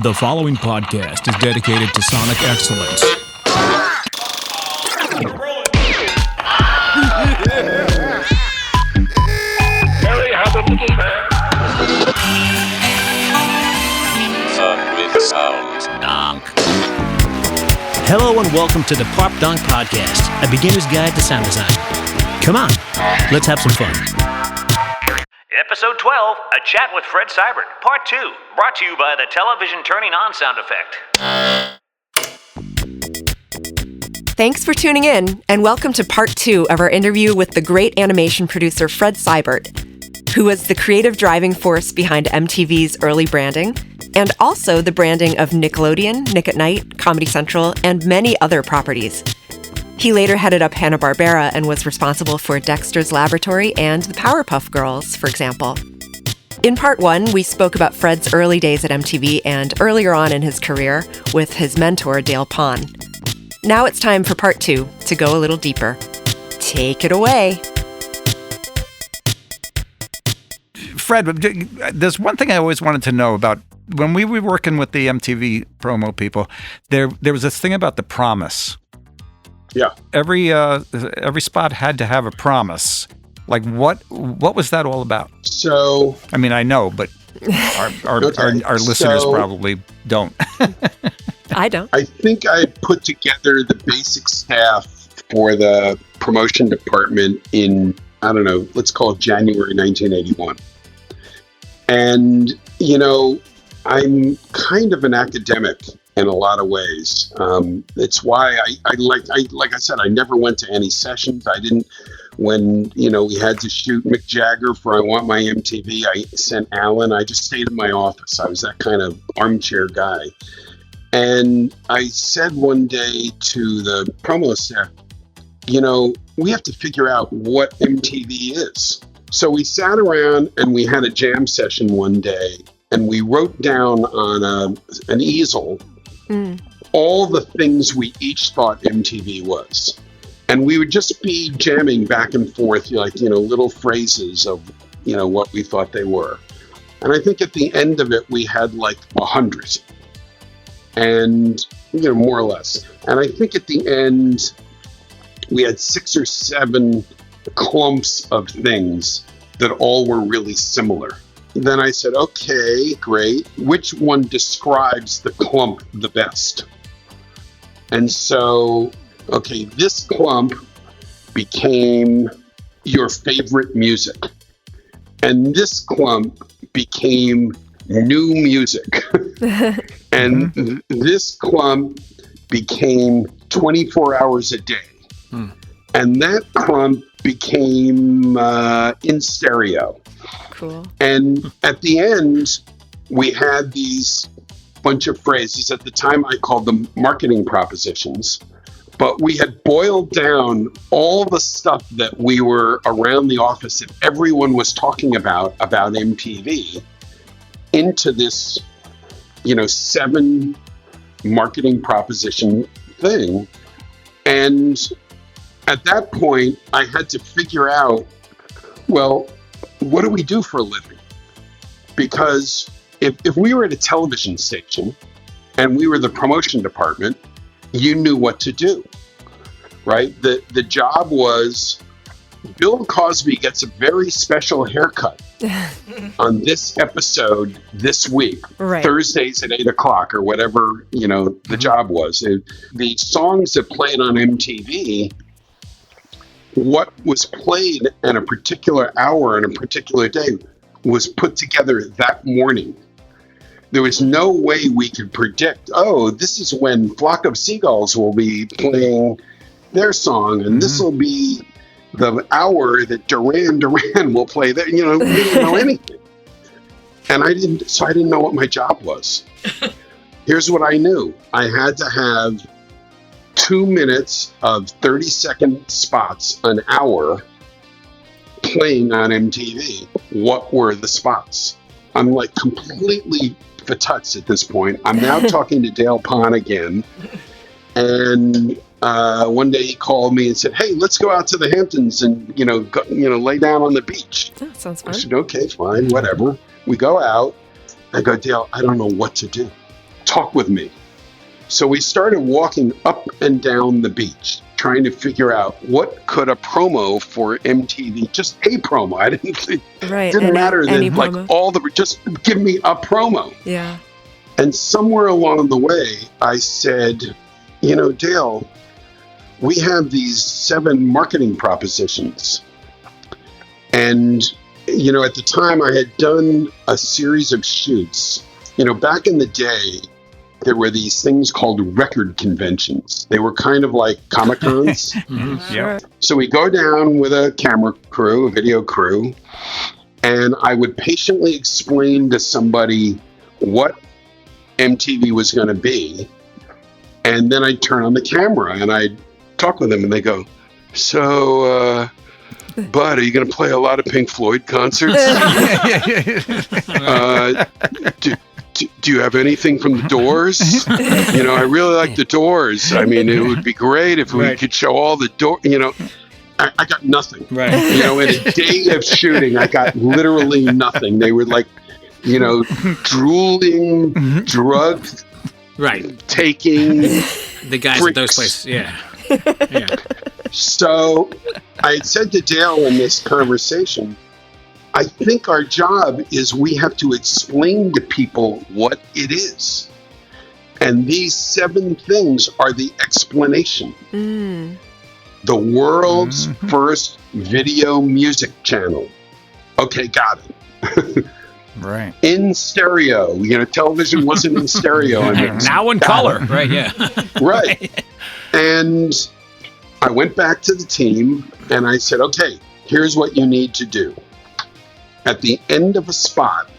The following podcast is dedicated to sonic excellence. Mary had a little man. Donk. Hello and welcome to the Pop Donk Podcast, a beginner's guide to sound design. Come on, let's have some fun. Episode 12, A Chat with Fred Seibert, Part 2, brought to you by the television turning on sound effect. Thanks for tuning in, and welcome to Part 2 of our interview with the great animation producer Fred Seibert, who was the creative driving force behind MTV's early branding, and also the branding of Nickelodeon, Nick at Night, Comedy Central, and many other properties. He later headed up Hanna-Barbera and was responsible for Dexter's Laboratory and the Powerpuff Girls, for example. In Part 1, we spoke about Fred's early days at MTV and earlier on in his career with his mentor, Dale Pon. Now it's time for Part 2 to go a little deeper. Take it away. Fred, there's one thing I always wanted to know about when we were working with the MTV promo people. There was this thing about the promise. Yeah. Every spot had to have a promise. Like what was that all about? So I mean, I know, but our listeners probably don't. I don't. I think I put together the basic staff for the promotion department in, I don't know, let's call it January 1981. And, you know, I'm kind of an academic in a lot of ways. It's why like I said, I never went to any sessions. I didn't, when, you know, we had to shoot Mick Jagger for I Want My MTV, I sent Alan. I just stayed in my office. I was that kind of armchair guy. And I said one day to the promo staff, you know, we have to figure out what MTV is. So we sat around and we had a jam session one day, and we wrote down on an easel all the things we each thought MTV was. And we would just be jamming back and forth, like, you know, little phrases of, you know, what we thought they were. And I think at the end of it, we had like 100. And, you know, more or less. And I think at the end, we had 6 or 7 clumps of things that all were really similar. Then I said, okay, great. Which one describes the clump the best? And so, okay, this clump became your favorite music. And this clump became new music. And this clump became 24 hours a day. And that clump became in stereo. Cool. And at the end, we had these bunch of phrases. At the time, I called them marketing propositions. But we had boiled down all the stuff that we were around the office that everyone was talking about MTV into this, you know, 7 marketing proposition thing. And at that point, I had to figure out, well, what do we do for a living? Because if we were at a television station and we were the promotion department, you knew what to do, right? The job was, Bill Cosby gets a very special haircut on this episode this week, right. Thursdays at 8 o'clock or whatever, you know, the job was. The songs that played on MTV, what was played in a particular hour on a particular day was put together that morning. There was no way we could predict, oh, this is when Flock of Seagulls will be playing their song, and this will be the hour that Duran will play that. You know, we didn't know anything. And I didn't know what my job was. Here's what I knew. I had to have 2 minutes of 30-second spots an hour playing on MTV. What were the spots? I'm like completely fatutz at this point. I'm now talking to Dale Pon again. And one day he called me and said, hey, let's go out to the Hamptons and, lay down on the beach. That sounds fun. I said, okay, fine, whatever. We go out. I go, Dale, I don't know what to do. talk with me. So we started walking up and down the beach, trying to figure out what could a promo for MTV, just a promo. I didn't think, didn't matter that like promo. Just give me a promo. Yeah. And somewhere along the way, I said, Dale, we have these 7 marketing propositions. And, at the time I had done a series of shoots. Back in the day, there were these things called record conventions. They were kind of like Comic-Cons. Sure. So we go down with a camera crew, a video crew, and I would patiently explain to somebody what MTV was going to be. And then I'd turn on the camera and I'd talk with them and they go, so, Bud, are you going to play a lot of Pink Floyd concerts? Do you have anything from the Doors? I really like the Doors. I mean, it would be great if we could show all the Doors. I got nothing. Right. In a day of shooting, I got literally nothing. They were like, drooling, drug taking. The guys freaks. at those places, yeah. So I had said to Dale in this conversation, I think our job is we have to explain to people what it is. And these 7 things are the explanation. The world's first video music channel. Okay, got it. Right. In stereo. Television wasn't in stereo. Now in color. Right, yeah. Right. And I went back to the team and I said, okay, here's what you need to do. At the end of a spot,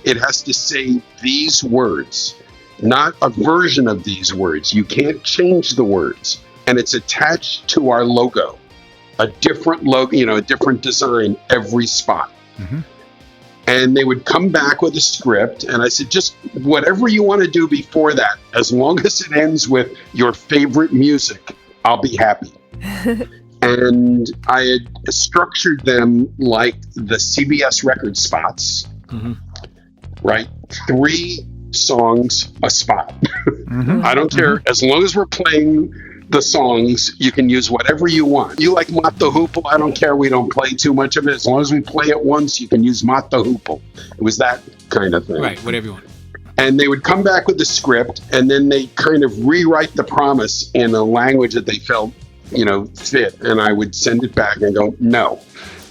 it has to say these words, not a version of these words. You can't change the words. And it's attached to our logo, a different logo, a different design every spot. And they would come back with a script. And I said, just whatever you want to do before that, as long as it ends with your favorite music, I'll be happy. And I had structured them like the CBS record spots, right? 3 songs a spot. I don't care. As long as we're playing the songs, you can use whatever you want. You like Mott the Hoople? I don't care. We don't play too much of it. As long as we play it once, you can use Mott the Hoople. It was that kind of thing. Right, whatever you want. And they would come back with the script, and then they kind of rewrite the promise in a language that they felt fit, and I would send it back and go, no,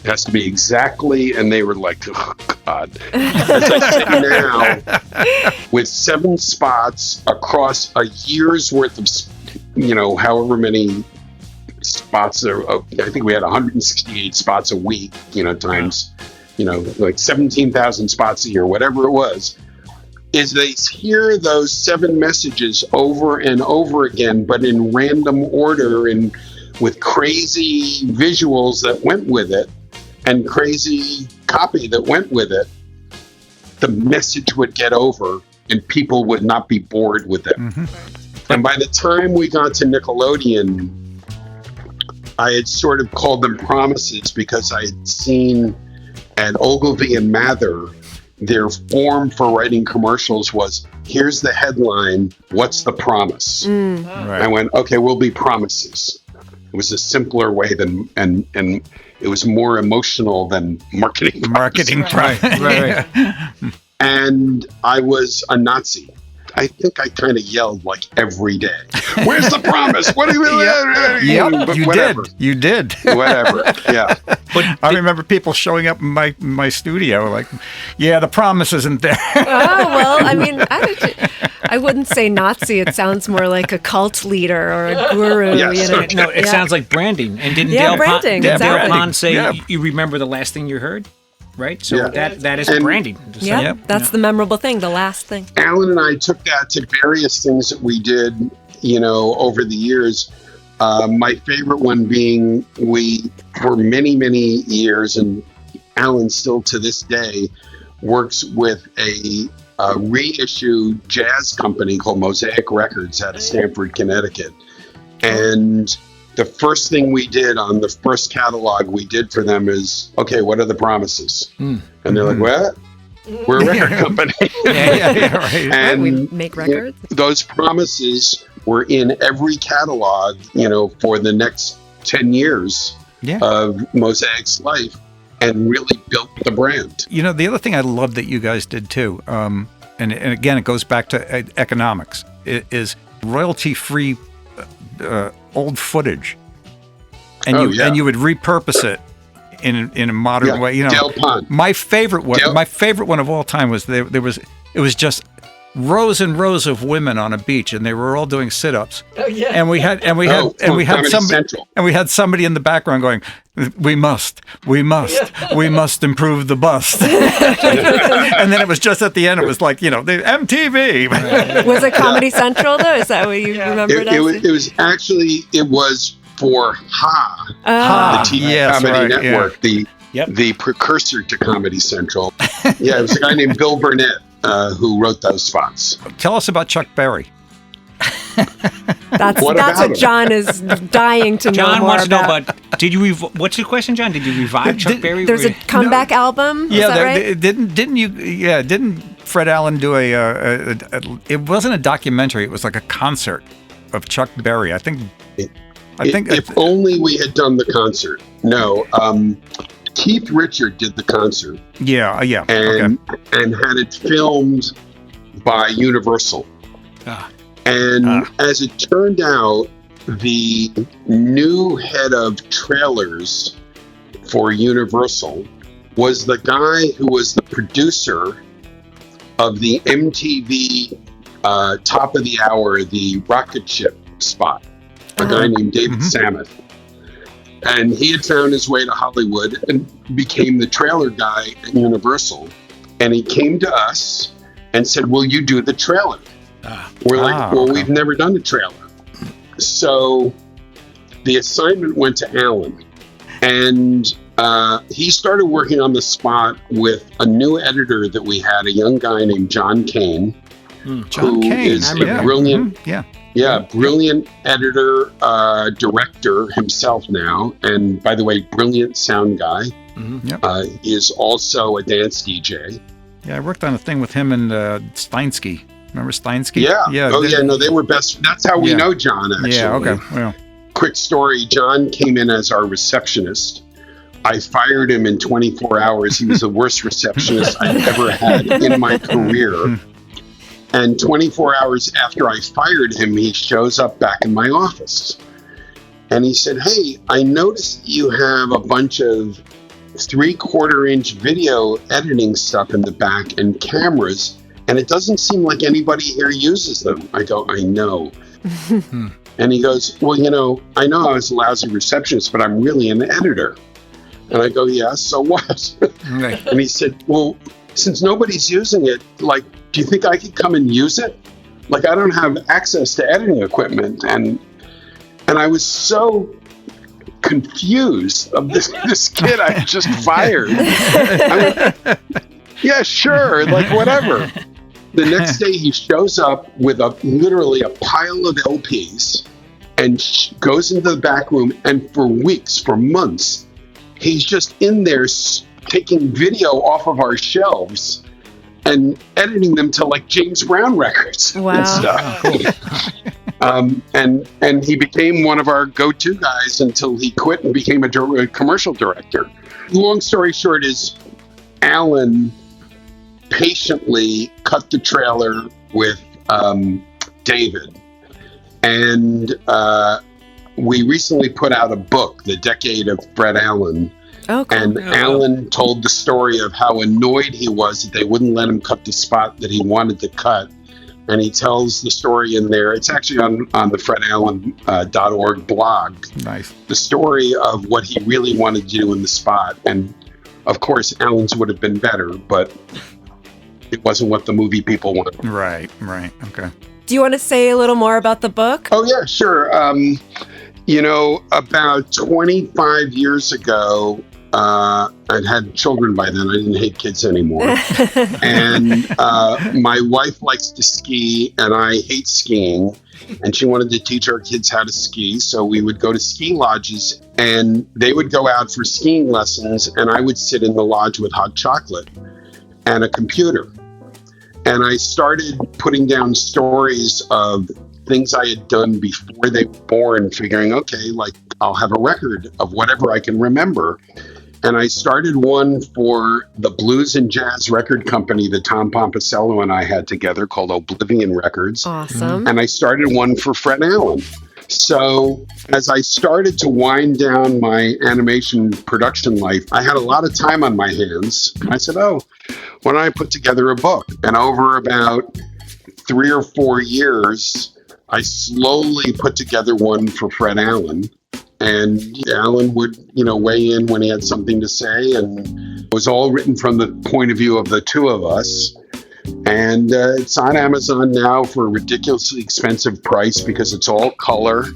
it has to be exactly, and they were like, oh, God. As I sit now, with 7 spots across a year's worth of, however many spots, I think we had 168 spots a week, times, like 17,000 spots a year, whatever it was, is they hear those 7 messages over and over again, but in random order and with crazy visuals that went with it and crazy copy that went with it. The message would get over and people would not be bored with it. And by the time we got to Nickelodeon, I had sort of called them promises because I had seen at Ogilvy and Mather, their form for writing commercials was, here's the headline, what's the promise? Right. I went, okay, we'll be promises. It was a simpler way than, and it was more emotional than marketing. Marketing, right. And I was a Nazi. I think I kind of yelled like every day. Where's the promise? What do you You did. Whatever. Yeah. But I remember people showing up in my studio like, yeah, the promise isn't there. Oh, well, I mean, I wouldn't say Nazi. It sounds more like a cult leader or a guru. Yes. No, it sounds like branding. And didn't branding, Dale exactly. Pond say, you remember the last thing you heard? Right? So that is branding. Yeah, that's the memorable thing, the last thing. Alan and I took that to various things that we did, over the years. My favorite one being for many, many years, and Alan still to this day, works with a reissue jazz company called Mosaic Records out of Stamford, Connecticut. And the first thing we did on the first catalog we did for them is, okay, what are the promises? And they're like, what? We're a record company. Right. And we make records. Those promises were in every catalog, for the next 10 years of Mosaic's life, and really built the brand. The other thing I love that you guys did too, and again, it goes back to economics, is royalty-free old footage. And you would repurpose it in a modern way. Dale Pond. My favorite one of all time was it was just rows and rows of women on a beach, and they were all doing sit-ups. Oh yeah. And we had somebody in the background going, we must improve the bust. And then it was just at the end, it was like, the MTV. Right. Was it Comedy Central though? Is that what you remember? It was for the TV Comedy Network, the precursor to Comedy Central. It was a guy named Bill Burnett who wrote those spots. Tell us about Chuck Berry. That's what John is dying to know John more wants about. to know, but did you? What's your question, John? Did you revive Chuck Berry? There's a comeback album. Is that right? Didn't you? Yeah, didn't Fred Allen do it wasn't a documentary. It was like a concert of Chuck Berry. I think. If only we had done the concert. No, Keith Richard did the concert. Yeah. And had it filmed by Universal. As it turned out, the new head of trailers for Universal was the guy who was the producer of the MTV Top of the Hour, the rocket ship spot. A guy named David Samet. And he had found his way to Hollywood and became the trailer guy at Universal. And he came to us and said, will you do the trailer? We're like, we've never done a trailer. So the assignment went to Alan. And he started working on the spot with a new editor that we had, a young guy named John Kane. John Kane. Is a brilliant... brilliant editor, director himself now, and by the way, brilliant sound guy. Is also a dance DJ. Yeah, I worked on a thing with him and Steinsky. Remember Steinsky? Yeah. They were best. That's how we know John, actually. Yeah, okay. Well. Quick story, John came in as our receptionist. I fired him in 24 hours. He was the worst receptionist I've ever had in my career. And 24 hours after I fired him, he shows up back in my office. And he said, hey, I noticed you have a bunch of 3/4-inch video editing stuff in the back and cameras, and it doesn't seem like anybody here uses them. I go, I know. And he goes, well, I know I was a lousy receptionist, but I'm really an editor. And I go, yeah, so what? Right. And he said, well, since nobody's using it, do you think I could come and use it? I don't have access to editing equipment. And I was so confused of this kid I just fired. I went, yeah, sure, whatever. The next day he shows up with literally a pile of LPs and goes into the back room, and for weeks, for months, he's just in there taking video off of our shelves and editing them to James Brown records and stuff. And he became one of our go-to guys until he quit and became a commercial director. Long story short is Alan patiently cut the trailer with David. And we recently put out a book, The Decade of Fred Allen. Oh, cool. And Alan told the story of how annoyed he was that they wouldn't let him cut the spot that he wanted to cut. And he tells the story in there. It's actually on the fredallen.org blog. Nice. The story of what he really wanted to do in the spot. And, of course, Alan's would have been better, but it wasn't what the movie people wanted. Right. Okay. Do you want to say a little more about the book? Oh, yeah, sure. About 25 years ago, I'd had children by then. I didn't hate kids anymore. And my wife likes to ski, and I hate skiing. And she wanted to teach our kids how to ski. So we would go to ski lodges, and they would go out for skiing lessons, and I would sit in the lodge with hot chocolate. and a computer. And I started putting down stories of things I had done before they were born, figuring, okay, like I'll have a record of whatever I can remember. And I started one for the blues and jazz record company that Tom Pompicello and I had together called Oblivion Records. Awesome. And I started one for Fred Allen. So as I started to wind down my animation production life, I had a lot of time on my hands. I said, oh, why don't I put together a book? And over about 3 or 4 years, I slowly put together one for Fred Allen. And Alan would, weigh in when he had something to say, and it was all written from the point of view of the two of us. And it's on Amazon now for a ridiculously expensive price because it's all color.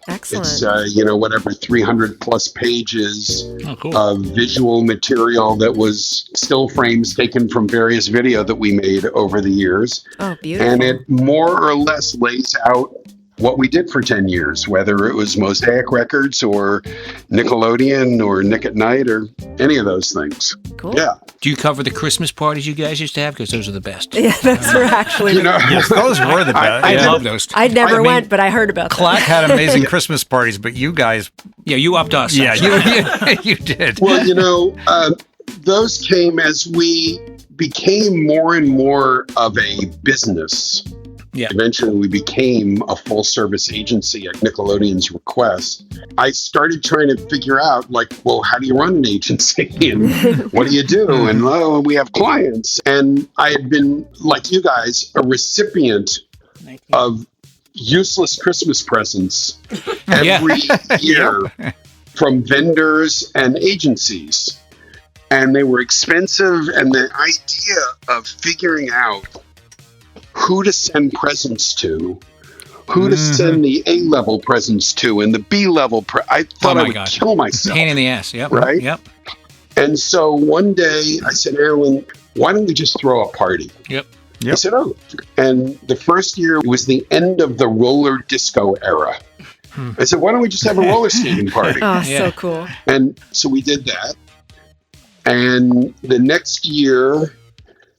Excellent. It's, 300 plus pages of visual material that was still frames taken from various video that we made over the years. Oh, beautiful. And it more or less lays out what we did for 10 years, whether it was Mosaic Records or Nickelodeon or Nick at Night or any of those things. Cool. Yeah. Do you cover the Christmas parties you guys used to have? Because those are the best. Yeah, that's actually. Yes, those were the best. I love those. I never went, but I heard about them. Clack had amazing Christmas parties, but you guys... Yeah, you upped us. Yeah, you did. Well, those came as we became more and more of a business. Yeah. Eventually, we became a full-service agency at Nickelodeon's request. I started trying to figure out, how do you run an agency? And what do you do? And, we have clients. And I had been, like you guys, a recipient of useless Christmas presents every year from vendors and agencies. And they were expensive. And the idea of figuring out who to send presents to, who to send the A-level presents to, and the B-level. I thought I would kill myself. Pain in the ass, yep. Right? Yep. And so one day I said, Alan, why don't we just throw a party? Yep. I said, and the first year was the end of the roller disco era. I said, why don't we just have a roller skating party? Oh, so cool. And so we did that. And the next year,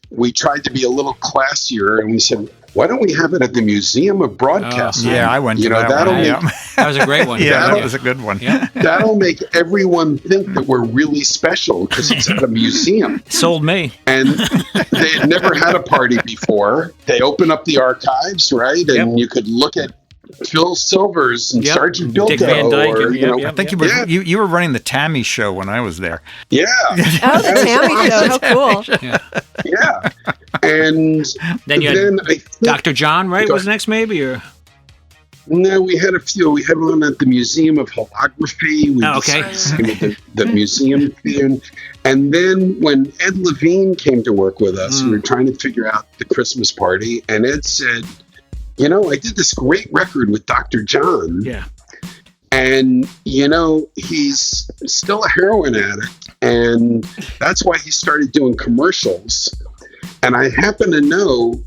we tried to be a little classier, and we said, why don't we have it at the Museum of Broadcasting? Yeah, I went to that one. That was a great one. That was a good one. Yeah. That'll make everyone think that we're really special because it's at a museum. Sold me. And they had never had a party before. They opened up the archives, right? And you could look at Phil Silvers and Sergeant Bilko. Dick Van Dyke. I think you were running the Tammy show when I was there. Yeah. Oh, the Tammy show. How cool. Yeah. And then I think Dr. John, right, was next maybe? Or no, we had a few. We had one at the Museum of Holography. We decided the museum thing. And then when Ed Levine came to work with us, we were trying to figure out the Christmas party. And Ed said, I did this great record with Dr. John. Yeah. And, he's still a heroin addict. And that's why he started doing commercials. And I happen to know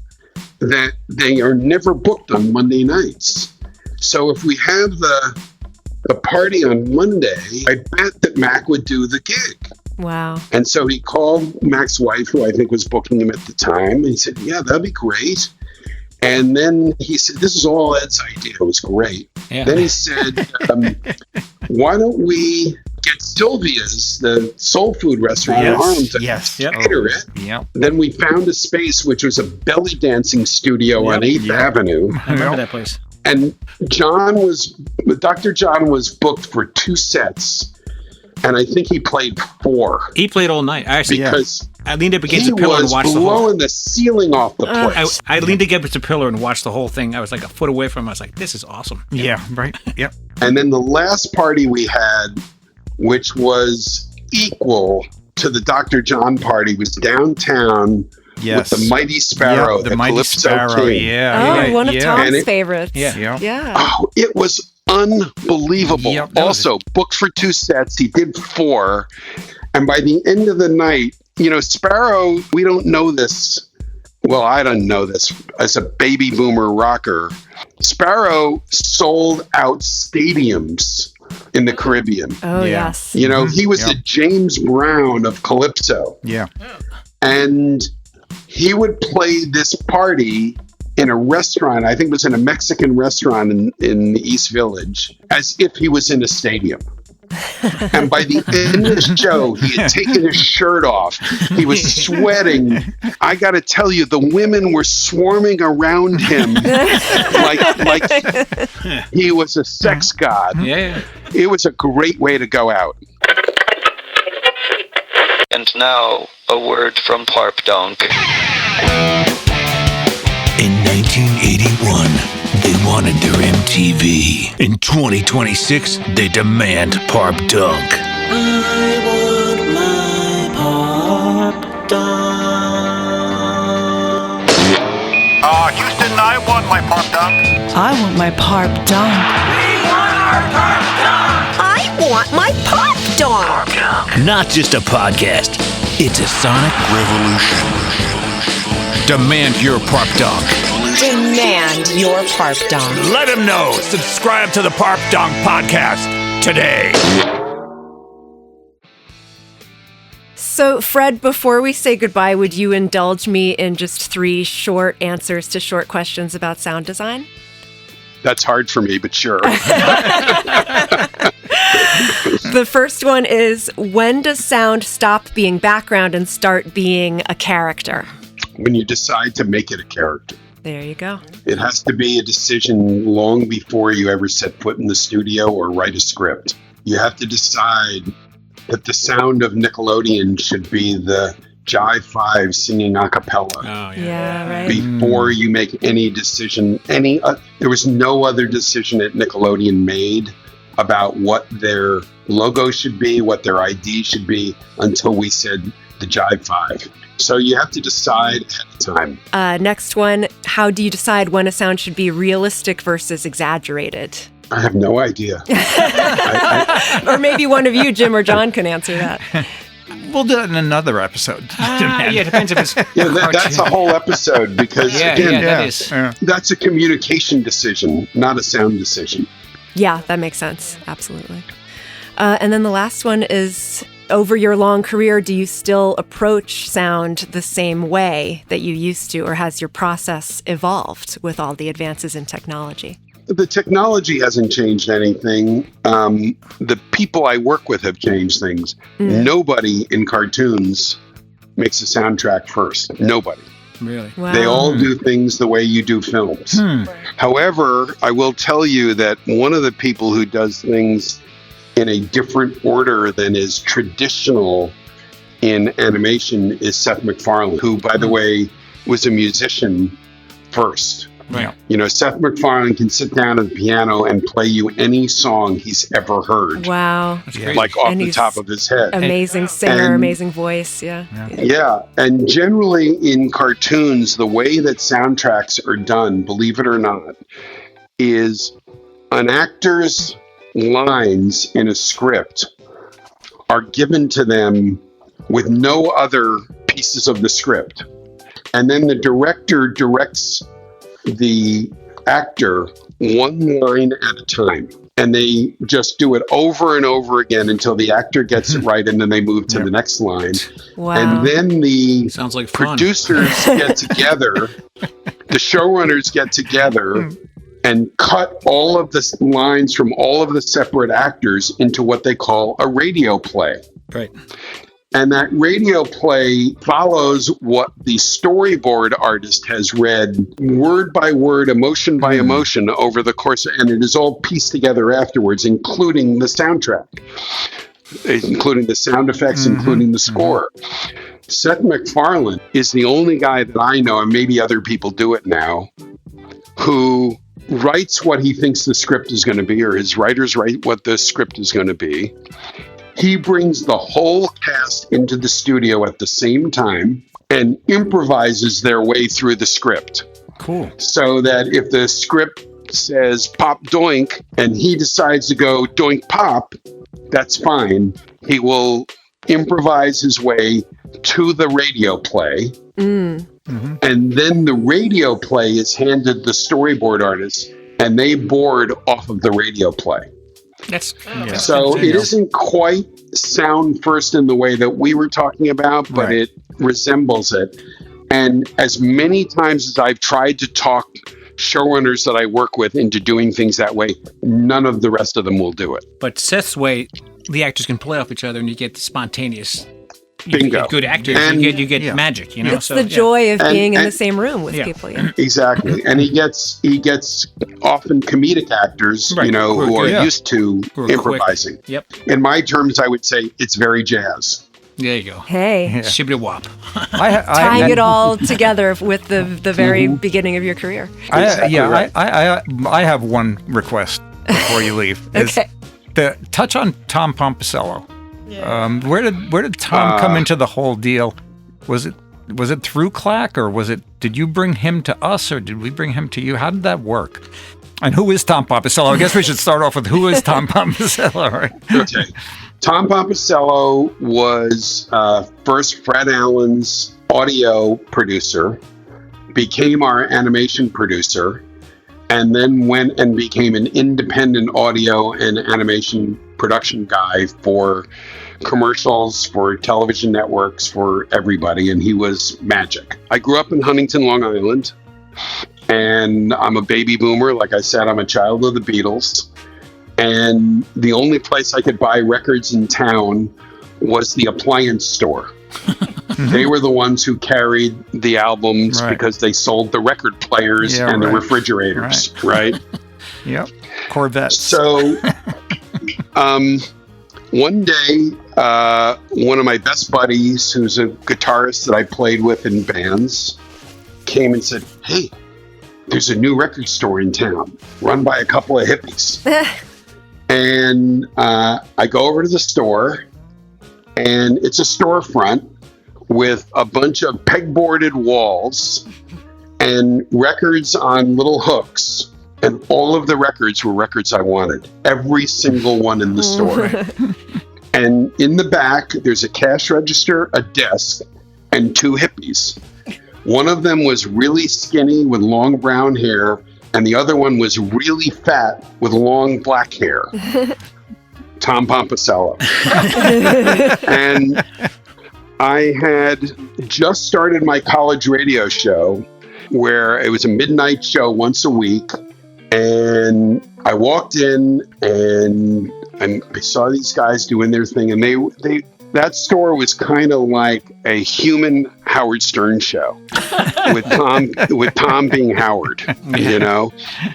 that they are never booked on Monday nights. So if we have the party on Monday, I bet that Mac would do the gig. Wow. And so he called Mac's wife, who I think was booking him at the time. And he said, yeah, that'd be great. And then he said, this is all Ed's idea. It was great. Yeah. Then he said, why don't we get Sylvia's, the soul food restaurant in Harlem, to cater it. Yep. Then we found a space, which was a belly dancing studio on 8th Avenue. I remember that place. And Dr. John was booked for 2 sets. And I think he played 4. He played all night. Because I leaned up against he a pillar and watched the whole. Was blowing the ceiling off the place. I leaned against a pillar and watched the whole thing. I was like a foot away from him. I was like, "This is awesome." Yeah, right. Yep. And then the last party we had, which was equal to the Dr. John party, was downtown with the Mighty Sparrow, the Mighty Calypso Sparrow. King. Yeah. One of Tom's favorites. Yeah. Oh, it was unbelievable. Yep, also, booked for 2 sets. He did 4. And by the end of the night, Sparrow, we don't know this. Well, I don't know this. As a baby boomer rocker, Sparrow sold out stadiums in the Caribbean. Oh, yes. He was the James Brown of Calypso. Yeah. And he would play this party in a restaurant. I think it was in a Mexican restaurant in the East Village, as if he was in a stadium. And by the end of the show, he had taken his shirt off. He was sweating. I got to tell you, the women were swarming around him like he was a sex god. Yeah. It was a great way to go out. And now, a word from Parp Donk. In 1981, they wanted their MTV. In 2026, they demand Parp Dunk. I want my Parp Dunk. Houston, I want my Parp Dunk. I want my Parp Dunk. We want our Parp Dunk. I want my Parp Dunk. Not just a podcast, it's a sonic Revolution. Demand your Parp Dunk. Demand your Parp Dunk. Let them know. Subscribe to the Parp Dunk podcast today. So, Fred, before we say goodbye, would you indulge me in just 3 short answers to short questions about sound design? That's hard for me, but sure. The first one is, when does sound stop being background and start being a character? When you decide to make it a character. There you go. It has to be a decision long before you ever set foot in the studio or write a script. You have to decide that the sound of Nickelodeon should be the Jive 5 singing a cappella. Oh, Yeah, right. Before you make any decision. There was no other decision that Nickelodeon made about what their logo should be, what their ID should be, until we said the Jive 5. So you have to decide ahead of time. Next one, how do you decide when a sound should be realistic versus exaggerated? I have no idea. Or maybe one of you, Jim or John, can answer that. We'll do it in another episode. Yeah, it depends if it's... That's a whole episode because, again, that is. that's a communication decision, not a sound decision. Yeah, that makes sense. Absolutely. And then the last one is, over your long career, do you still approach sound the same way that you used to, or has your process evolved with all the advances in technology? The technology hasn't changed anything. The people I work with have changed things. Nobody in cartoons makes a soundtrack first. Nobody. Really? Wow. They all do things the way you do films. However, I will tell you that one of the people who does things in a different order than is traditional in animation is Seth MacFarlane, who, by the way, was a musician first. Right. You know, Seth MacFarlane can sit down at the piano and play you any song he's ever heard. Wow. Like off And the he's top of his head. Amazing singer, And- amazing voice. Yeah. Yeah. And generally in cartoons, the way that soundtracks are done, believe it or not, is an actor's lines in a script are given to them with no other pieces of the script. And then the director directs the actor one line at a time. And they just do it over and over again until the actor gets it right, and then they move to the next line. Wow. And then the Sounds like fun. producers get together, the showrunners get together, and cut all of the lines from all of the separate actors into what they call a radio play. Right. And that radio play follows what the storyboard artist has read word by word, emotion by emotion over the course, and it is all pieced together afterwards, including the soundtrack, including the sound effects, including the score. Seth MacFarlane is the only guy that I know, and maybe other people do it now, who writes what he thinks the script is going to be, or his writers write what the script is going to be. He brings the whole cast into the studio at the same time and improvises their way through the script. Cool. So that if the script says pop doink and he decides to go doink pop, that's fine. He will improvise his way to the radio play. And then the radio play is handed the storyboard artist and they board off of the radio play. So it isn't quite sound first in the way that we were talking about, but it resembles it. And as many times as I've tried to talk showrunners that I work with into doing things that way, none of the rest of them will do it. But Seth's way, the actors can play off each other and you get the spontaneous. Bingo. You get good actors, And- you get magic, you know? It's the joy of being in the same room with Yeah. people. Yeah. Exactly. And he gets often comedic actors, Right. who are Yeah. used to Who are quick. improvising. Yep. In my terms, I would say it's very jazz. There you go. Hey. Shibbity wop. Tying it all together with the very beginning of your career. I have one request before you leave. Okay. The touch on Tom Pompisello. Where did Tom come into the whole deal? Was it through Clack, or did you bring him to us, or did we bring him to you? How did that work? And who is Tom Pompisello? I guess we should start off with who is Tom Pompisello, right? Okay. Tom Pompisello was first Fred Allen's audio producer, became our animation producer, and then went and became an independent audio and animation production guy for commercials, for television networks, for everybody, and he was magic. I grew up in Huntington, Long Island, and I'm a baby boomer. Like I said, I'm a child of the Beatles, and the only place I could buy records in town was the appliance store. They were the ones who carried the albums because they sold the record players and the refrigerators, right? Yep. Corvettes. So one day, one of my best buddies, who's a guitarist that I played with in bands, came and said, "Hey, there's a new record store in town run by a couple of hippies." And I go over to the store, and it's a storefront with a bunch of pegboarded walls and records on little hooks. And all of the records were records I wanted. Every single one in the store. And in the back, there's a cash register, a desk, and two hippies. One of them was really skinny with long brown hair, and the other one was really fat with long black hair. Tom Pompisello. And I had just started my college radio show, where it was a midnight show once a week. And I walked in and I saw these guys doing their thing, and that store was kind of like a human Howard Stern show with Tom being Howard.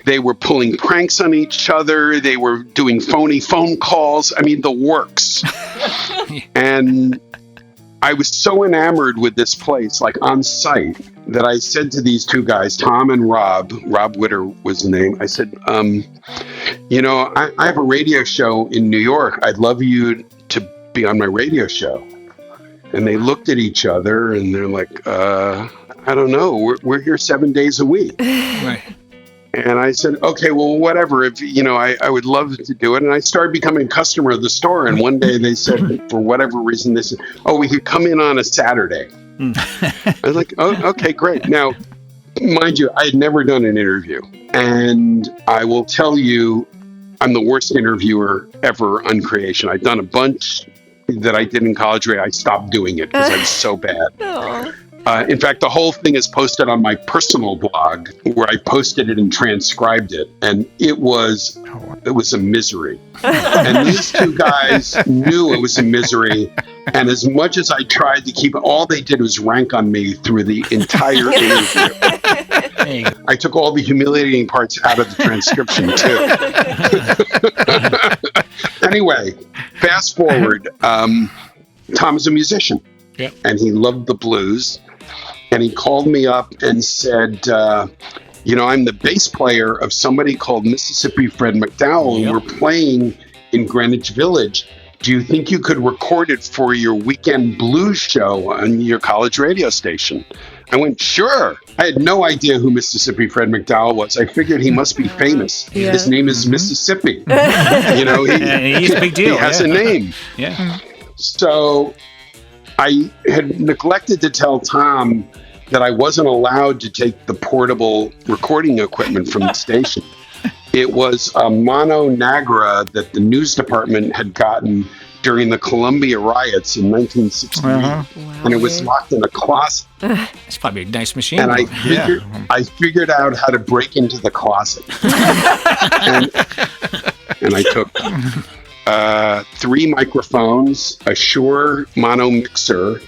They were pulling pranks on each other. They were doing phony phone calls. I mean, the works. And I was so enamored with this place, like on site, that I said to these two guys, Tom and Rob Witter was the name. I said, I have a radio show in New York. I'd love you to be on my radio show. And they looked at each other and they're like, I don't know. We're here 7 days a week. Right. And I said, okay, well, whatever. If I would love to do it. And I started becoming a customer of the store. And one day they said, for whatever reason, they said, oh, we could come in on a Saturday. I was like, oh, okay, great. Now, mind you, I had never done an interview. And I will tell you, I'm the worst interviewer ever on Creation. I've done a bunch that I did in college. I stopped doing it because I was so bad. In fact, the whole thing is posted on my personal blog, where I posted it and transcribed it, and it was a misery. And these two guys knew it was a misery, and as much as I tried to keep it, all they did was rank on me through the entire interview. I took all the humiliating parts out of the transcription too. Anyway, fast forward. Tom is a musician, and he loved the blues. And he called me up and said, I'm the bass player of somebody called Mississippi Fred McDowell, and we're playing in Greenwich Village. Do you think you could record it for your weekend blues show on your college radio station? I went, sure. I had no idea who Mississippi Fred McDowell was. I figured he must be famous. Yeah. His name is Mississippi. He's a big deal. He has a name. Yeah. So I had neglected to tell Tom that I wasn't allowed to take the portable recording equipment from the station. It was a mono Nagra that the news department had gotten during the Columbia riots in 1968, and it was locked in a closet. It's probably a nice machine. And I figured out how to break into the closet. and I took 3 microphones, a Shure mono mixer,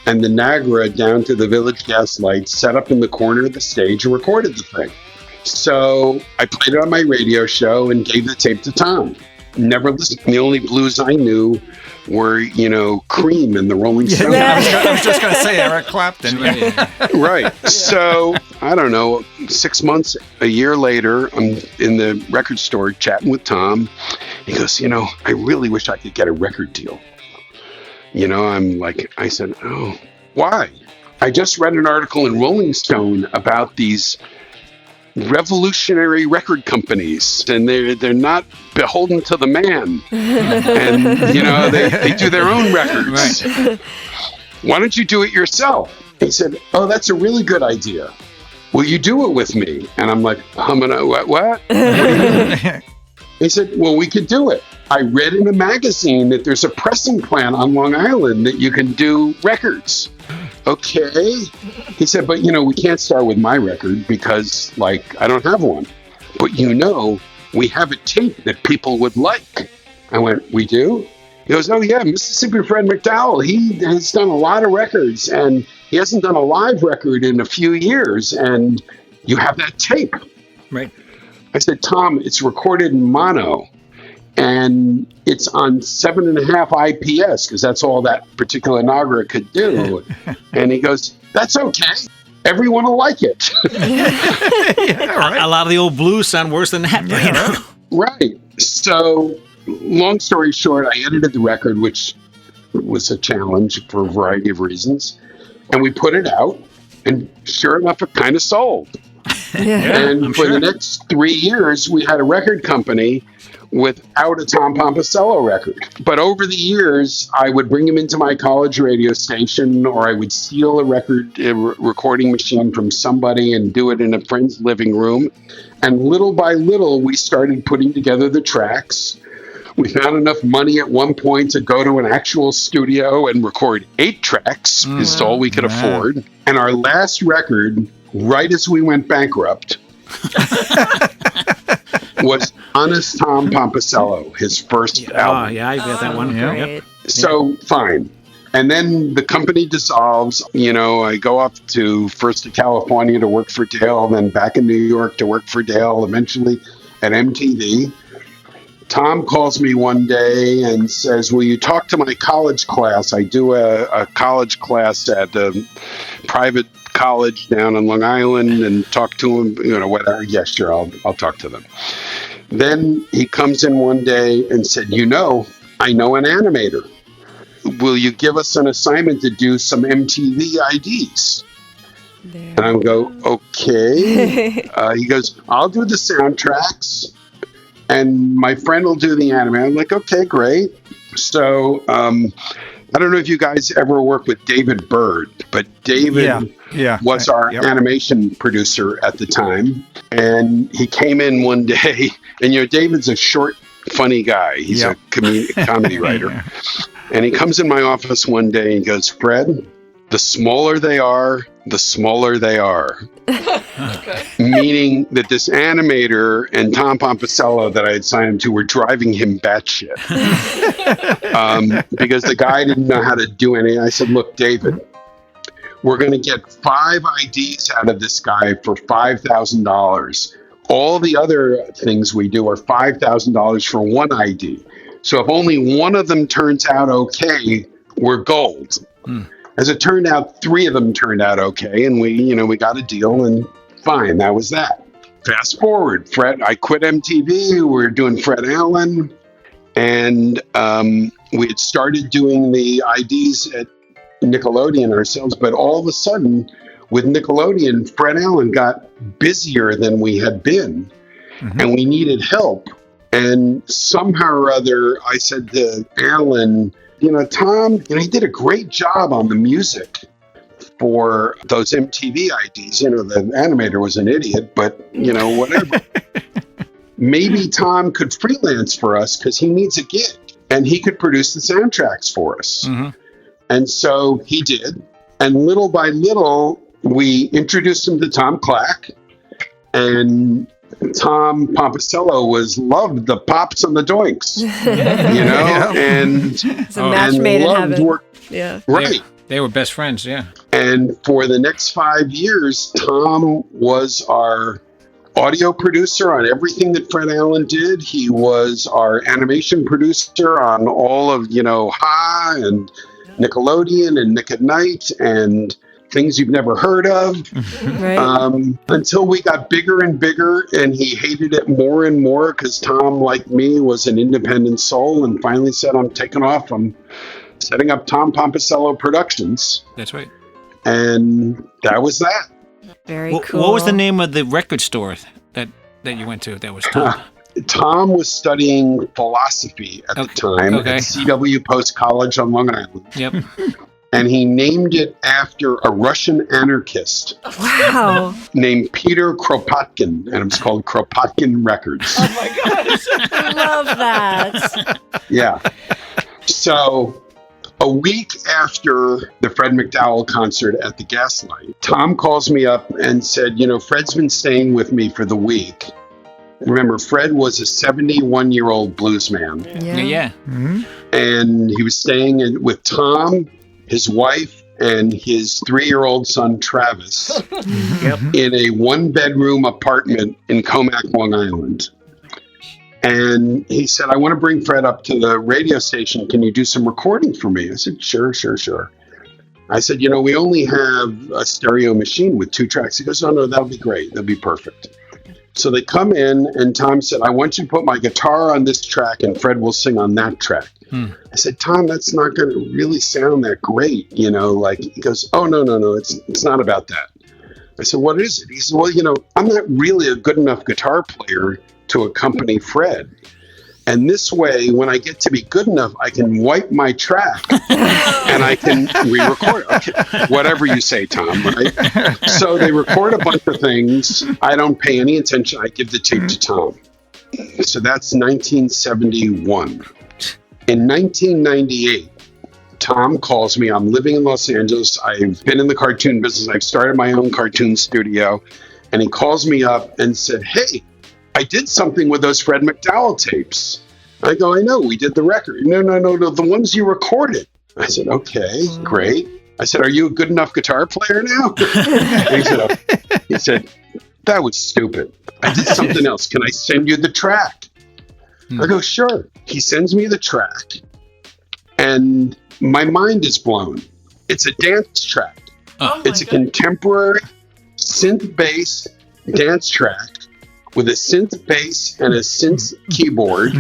and the Niagara down to the Village Gas Lights, set up in the corner of the stage, and recorded the thing. So I played it on my radio show and gave the tape to Tom. Never listened. The only blues I knew were, Cream and the Rolling Stones. I was just going to say Eric Clapton. Right. So, I don't know, 6 months, a year later, I'm in the record store chatting with Tom. He goes, I really wish I could get a record deal. I said, oh, why? I just read an article in Rolling Stone about these revolutionary record companies, and they're not beholden to the man, and they do their own records. Right. Why don't you do it yourself? He said, oh, that's a really good idea. Will you do it with me? And I'm like, what? He said, well, we could do it. I read in a magazine that there's a pressing plant on Long Island that you can do records. Okay. He said, but we can't start with my record because I don't have one. But we have a tape that people would like. I went, we do? He goes, oh yeah, Mississippi Fred McDowell. He has done a lot of records and he hasn't done a live record in a few years. And you have that tape. Right. I said, Tom, it's recorded in mono. And it's on 7.5 IPS because that's all that particular Niagara could do. And he goes, that's okay. Everyone will like it. Right. A lot of the old blues sound worse than that. Right. So, long story short, I edited the record, which was a challenge for a variety of reasons. And we put it out. And sure enough, it kind of sold. And for the next 3 years, we had a record company without a Tom Pomposello record. But over the years, I would bring him into my college radio station, or I would steal a recording machine from somebody and do it in a friend's living room. And little by little, we started putting together the tracks. We found enough money at one point to go to an actual studio and record 8 tracks, is all we could afford. And our last record, right as we went bankrupt, was Honest Tom Pomposello, his first album. Oh, yeah, I bet that one. Right. So, fine. And then the company dissolves. I go up first to California to work for Dale, then back in New York to work for Dale, eventually at MTV. Tom calls me one day and says, will you talk to my college class? I do a college class at a private college down on Long Island, and talk to them, whatever. Yes, sure, I'll talk to them. Then he comes in one day and said, I know an animator. Will you give us an assignment to do some MTV IDs? There. And I go, okay. He goes, I'll do the soundtracks and my friend will do the anime. I'm like, okay, great. So, I don't know if you guys ever worked with David Bird, but David was our animation producer at the time. And he came in one day, and David's a short, funny guy. He's a comedy writer. And he comes in my office one day and goes, Fred, the smaller they are, the smaller they are. Okay. Meaning that this animator and Tom Pomposello that I had signed him to were driving him batshit. Because the guy didn't know how to do anything. I said, look, David, we're going to get 5 IDs out of this guy for $5,000. All the other things we do are $5,000 for one ID. So if only one of them turns out okay, we're gold. As it turned out, 3 of them turned out okay, and we got a deal, and fine, that was that. Fast forward, I quit MTV. We were doing Fred Allen, and we had started doing the IDs at Nickelodeon ourselves, but all of a sudden, with Nickelodeon, Fred Allen got busier than we had been, and we needed help. And somehow or other, I said to Allen, Tom, he did a great job on the music for those MTV IDs. The animator was an idiot, but, whatever. Maybe Tom could freelance for us because he needs a gig. and he could produce the soundtracks for us. Mm-hmm. And so he did. And little by little, we introduced him to Tom Clack, and Tom Pompicello loved the pops and the doinks, and it's a match made in heaven. Yeah, right. They were best friends, yeah. And for the next 5 years, Tom was our audio producer on everything that Fred Allen did. He was our animation producer on all of, Ha and Nickelodeon and Nick at Night and things you've never heard of. Right. Until we got bigger and bigger, and he hated it more and more because Tom, like me, was an independent soul, and finally said, I'm taking off. I'm setting up Tom Pompicello Productions. That's right. And that was that. Very cool. What was the name of the record store that you went to? That was Tom. Tom was studying philosophy at the time at CW Post College on Long Island. Yep. And he named it after a Russian anarchist. Wow. Named Peter Kropotkin, and it was called Kropotkin Records. Oh my gosh. I love that. Yeah. So a week after the Fred McDowell concert at the Gaslight, Tom calls me up and said, Fred's been staying with me for the week. Remember, Fred was a 71-year-old blues man. Yeah. Mm-hmm. And he was staying with Tom, his wife, and his 3-year-old son, Travis, in a 1-bedroom apartment in Comac, Long Island. And he said, I want to bring Fred up to the radio station. Can you do some recording for me? I said, sure. I said, we only have a stereo machine with 2 tracks. He goes, oh, no, that'll be great. That'll be perfect. So they come in, and Tom said, I want you to put my guitar on this track, and Fred will sing on that track. I said, Tom, that's not going to really sound that great. He goes, oh, no, it's not about that. I said, what is it? He said, well, I'm not really a good enough guitar player to accompany Fred. And this way, when I get to be good enough, I can wipe my track and I can re-record it. Okay, whatever you say, Tom. Right? So they record a bunch of things. I don't pay any attention. I give the tape to Tom. So that's 1971. In 1998, Tom calls me. I'm living in Los Angeles. I've been in the cartoon business. I've started my own cartoon studio. And he calls me up and said, hey, I did something with those Fred McDowell tapes. I go, I know, we did the record. No, the ones you recorded. I said, okay, great. I said, are you a good enough guitar player now? He said, that was stupid. I did something else. Can I send you the track? I go, sure. He sends me the track, and my mind is blown. It's a dance track. It's a contemporary synth bass dance track with a synth bass and a synth keyboard,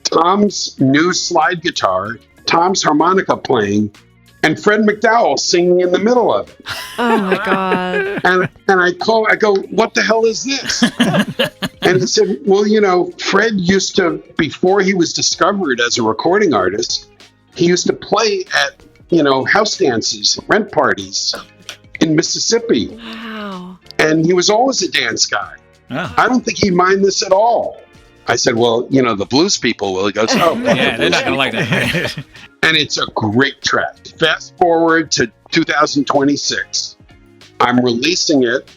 Tom's new slide guitar, Tom's harmonica playing, and Fred McDowell singing in the middle of it. Oh my God. And I go, what the hell is this? And he said, well, Fred used to, before he was discovered as a recording artist, he used to play at, house dances, rent parties in Mississippi. Wow. And he was always a dance guy. Oh. I don't think he'd mind this at all. I said, well, the blues people will. He goes, oh. Yeah, they're not going to like that. And it's a great track. Fast forward to 2026. I'm releasing it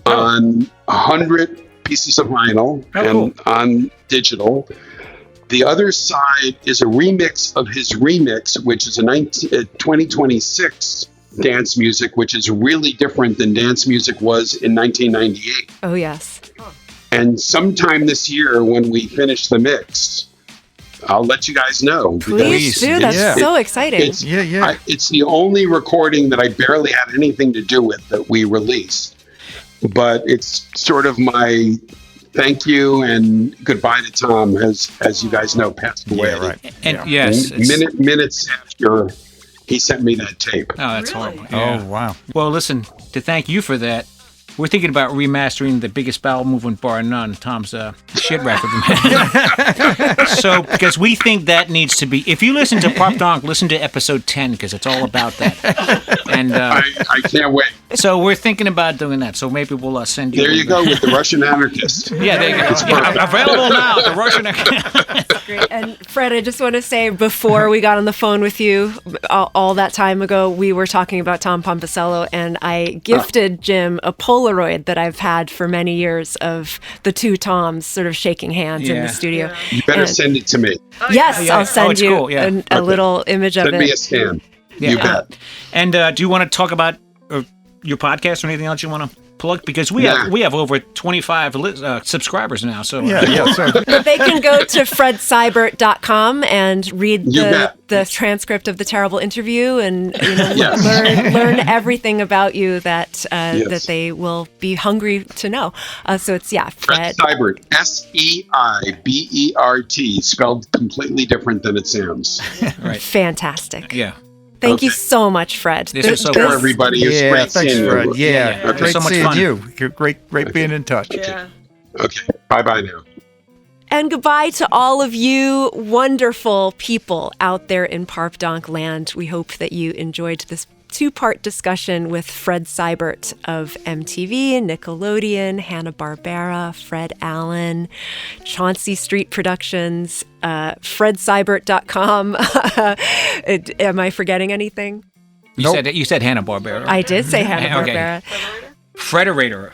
on 100 pieces of vinyl and on digital. The other side is a remix of his remix, which is a 2026 dance music, which is really different than dance music was in 1998. Oh, yes. And sometime this year, when we finish the mix, I'll let you guys know. Please do. That's so exciting. It's the only recording that I barely had anything to do with that we released. But it's sort of my thank you and goodbye to Tom, as you guys know, passed away. Yeah, right. And yes, minutes after he sent me that tape. Oh, that's horrible. Yeah. Oh, wow. Well, listen, to thank you for that, We're thinking about remastering the Biggest Bowel Movement bar none, Tom's shit record. So, because we think that needs to be. If you listen to Pop Donk, listen to episode 10 because it's all about that. And I can't wait. So we're thinking about doing that. So maybe we'll send you. There you go with the Russian anarchist. Yeah, there you go. Yeah, available now. The Russian anarchist. Great. And Fred, I just want to say, before we got on the phone with you, all that time ago, we were talking about Tom Pompicello, and I gifted Jim a Polaroid that I've had for many years of the two Toms sort of shaking hands in the studio. Yeah. You better send it to me. Yes, I'll send you a little image of it. Send me a scan. Yeah. You bet. And do you want to talk about your podcast or anything else you want to plug? Because we have over 25 subscribers now. So But they can go to fredseibert.com and read the transcript of the terrible interview and learn everything about you that that they will be hungry to know. So it's Fred Seibert, Seibert, spelled completely different than it sounds. Right. Fantastic. Yeah. Thank you so much, Fred. This was so cool. Everybody. It was great thanks, seeing Fred. you. Yeah. Great so much seeing fun. you. Great being in touch. Okay. Bye-bye now. And goodbye to all of you wonderful people out there in Parp Donk land. We hope that you enjoyed this two-part discussion with Fred Seibert of MTV, Nickelodeon, Hanna-Barbera, Fred Allen, Chauncey Street Productions, fredseibert.com. Am I forgetting anything? You said Hanna-Barbera. I did say Hanna-Barbera. Okay. Frederator.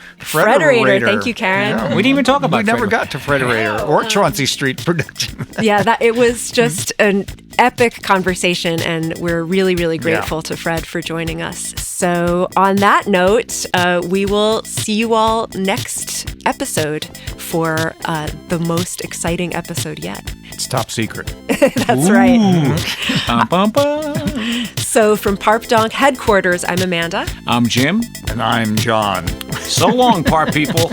Thank you, Karen. Yeah. We didn't even talk about We never got to Frederator or Chauncey Street Production. It was just an epic conversation, and we're really, really grateful to Fred for joining us. So on that note, we will see you all next episode for the most exciting episode yet. It's top secret. That's right. Bum, bum, bum. So from Parp Donk headquarters, I'm Amanda. I'm Jim. And I'm John. So long, Parp people.